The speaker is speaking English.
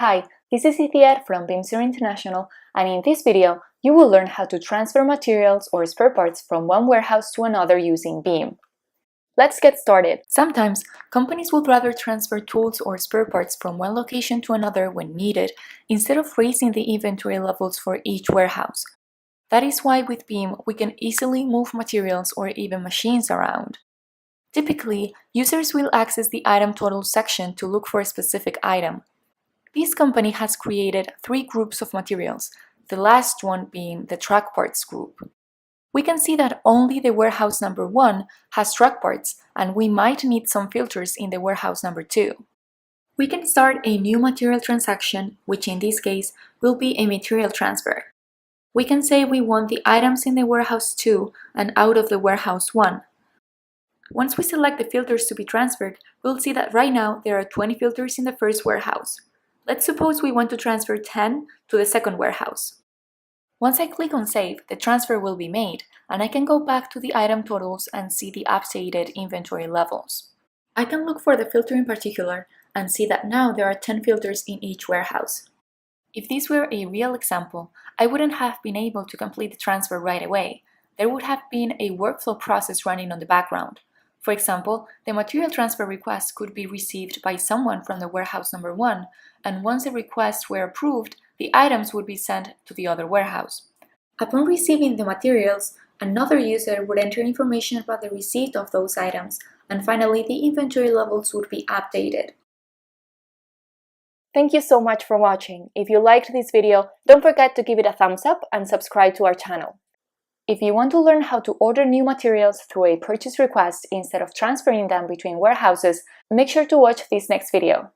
Hi, this is Ithiar from Bimser International, and in this video, you will learn how to transfer materials or spare parts from one warehouse to another using BIM. Let's get started. Sometimes, companies would rather transfer tools or spare parts from one location to another when needed, instead of raising the inventory levels for each warehouse. That is why with BIM, we can easily move materials or even machines around. Typically, users will access the item total section to look for a specific item. This company has created 3 groups of materials, the last one being the truck parts group. We can see that only the warehouse number 1 has truck parts, and we might need some filters in the warehouse number 2. We can start a new material transaction, which in this case will be a material transfer. We can say we want the items in the warehouse 2 and out of the warehouse 1. Once we select the filters to be transferred, we'll see that right now there are 20 filters in the first warehouse. Let's suppose we want to transfer 10 to the second warehouse. Once I click on Save, the transfer will be made, and I can go back to the item totals and see the updated inventory levels. I can look for the filter in particular and see that now there are 10 filters in each warehouse. If this were a real example, I wouldn't have been able to complete the transfer right away. There would have been a workflow process running on the background. For example, the material transfer request could be received by someone from the warehouse number 1, and once the requests were approved, the items would be sent to the other warehouse. Upon receiving the materials, another user would enter information about the receipt of those items, and finally the inventory levels would be updated. Thank you so much for watching. If you liked this video, don't forget to give it a thumbs up and subscribe to our channel. If you want to learn how to order new materials through a purchase request instead of transferring them between warehouses, make sure to watch this next video.